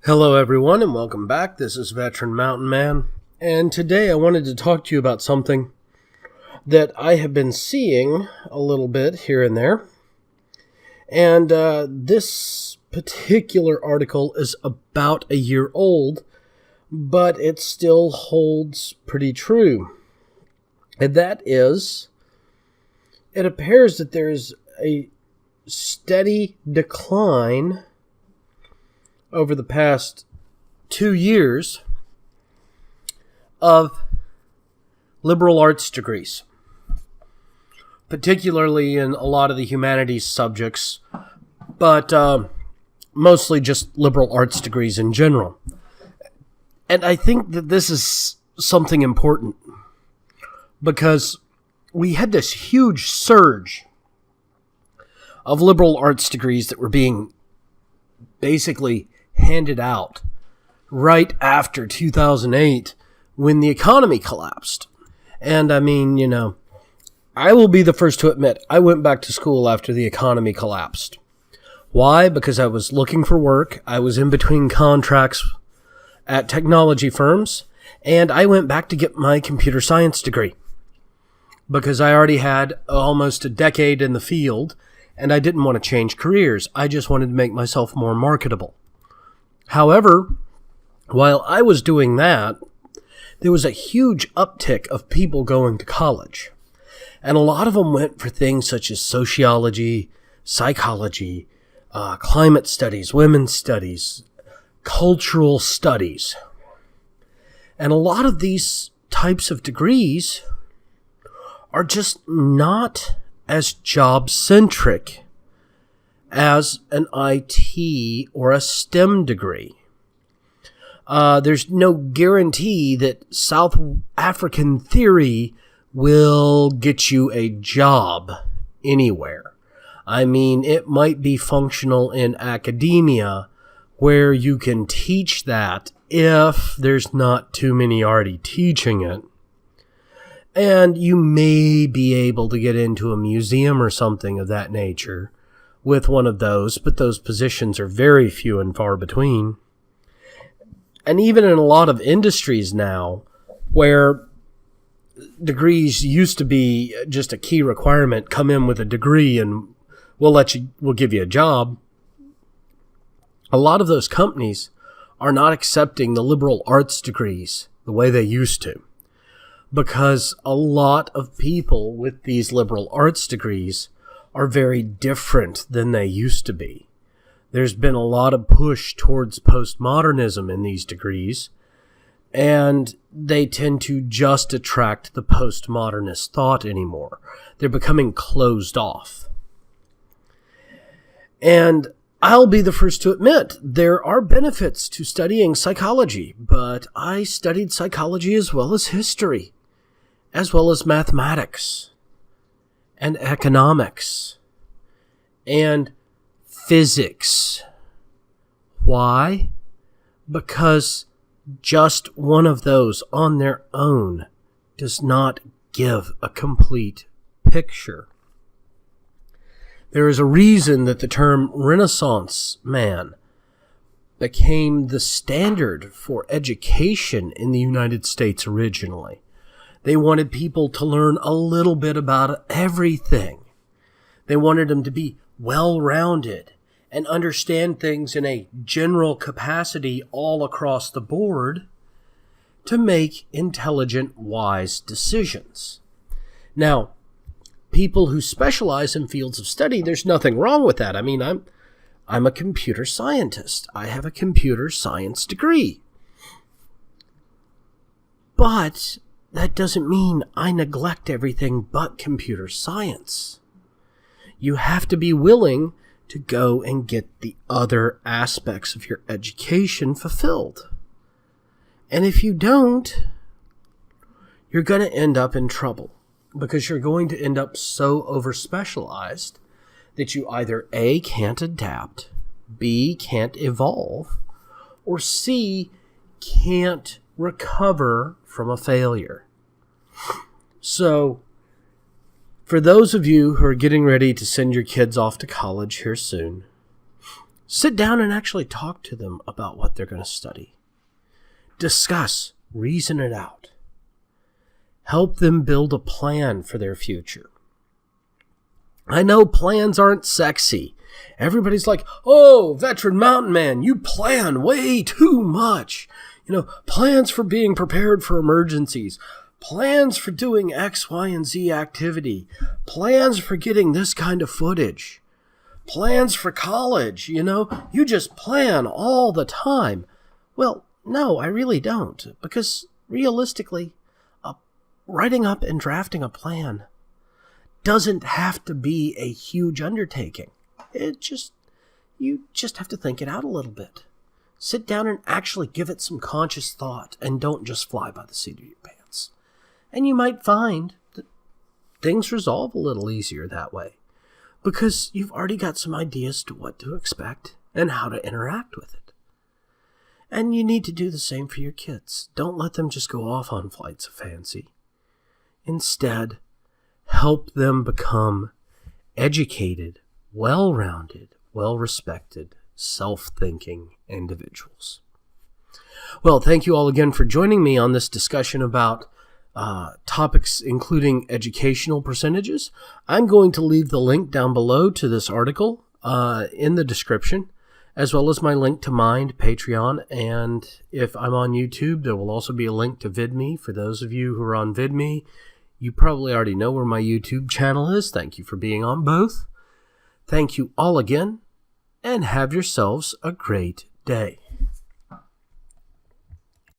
Hello, everyone, and welcome back. This is Veteran Mountain Man, and today I wanted to talk to you about something that I have been seeing a little bit here and there. And this particular article is about a year old, but it still holds pretty true. And that is, it appears that there is a steady decline over the past 2 years of liberal arts degrees, particularly in a lot of the humanities subjects, but mostly just liberal arts degrees in general. And I think that this is something important because we had this huge surge of liberal arts degrees that were being basically handed out right after 2008 when the economy collapsed. And I mean, I will be the first to admit I went back to school after the economy collapsed. Why? Because I was looking for work. I was in between contracts at technology firms, and I went back to get my computer science degree because I already had almost a decade in the field, and I didn't want to change careers. I just wanted to make myself more marketable. However, while I was doing that, there was a huge uptick of people going to college. And a lot of them went for things such as sociology, psychology, climate studies, women's studies, cultural studies. And a lot of these types of degrees are just not as job-centric as an IT or a STEM degree. There's no guarantee that South African theory will get you a job anywhere. I mean, it might be functional in academia where you can teach that if there's not too many already teaching it. And you may be able to get into a museum or something of that nature with one of those, but those positions are very few and far between. And even in a lot of industries now, where degrees used to be just a key requirement, come in with a degree and we'll give you a job. A lot of those companies are not accepting the liberal arts degrees the way they used to, because a lot of people with these liberal arts degrees are very different than they used to be. There's been a lot of push towards postmodernism in these degrees, and they tend to just attract the postmodernist thought anymore. They're becoming closed off. And I'll be the first to admit there are benefits to studying psychology, but I studied psychology as well as history, as well as mathematics and economics and physics. Why? Because just one of those on their own does not give a complete picture. There is a reason that the term Renaissance man became the standard for education in the United States originally. They wanted people to learn a little bit about everything. They wanted them to be well-rounded and understand things in a general capacity all across the board to make intelligent, wise decisions. Now, people who specialize in fields of study, there's nothing wrong with that. I mean, I'm a computer scientist. I have a computer science degree. But that doesn't mean I neglect everything but computer science. You have to be willing to go and get the other aspects of your education fulfilled. And if you don't, you're going to end up in trouble, because you're going to end up so over-specialized that you either A, can't adapt, B, can't evolve, or C, can't recover from a failure. So, for those of you who are getting ready to send your kids off to college here soon, Sit down and actually talk to them about what they're going to study. Discuss, reason it out. Help them build a plan for their future. I know plans aren't sexy. Everybody's like, oh, veteran mountain man, you plan way too much. Plans for being prepared for emergencies. Plans for doing X, Y, and Z activity. Plans for getting this kind of footage. Plans for college, you just plan all the time. Well, no, I really don't. Because realistically, writing up and drafting a plan doesn't have to be a huge undertaking. You just have to think it out a little bit. Sit down and actually give it some conscious thought and don't just fly by the seat of your pants. And you might find that things resolve a little easier that way because you've already got some ideas to what to expect and how to interact with it. And you need to do the same for your kids. Don't let them just go off on flights of fancy. Instead, help them become educated, well-rounded, well-respected, self-thinking individuals. Well, thank you all again for joining me on this discussion about topics including educational percentages. I'm going to leave the link down below to this article in the description, as well as my link to Mind, Patreon, and if I'm on YouTube, there will also be a link to VidMe. For those of you who are on VidMe, you probably already know where my YouTube channel is. Thank you for being on both. Thank you all again, and have yourselves a great day.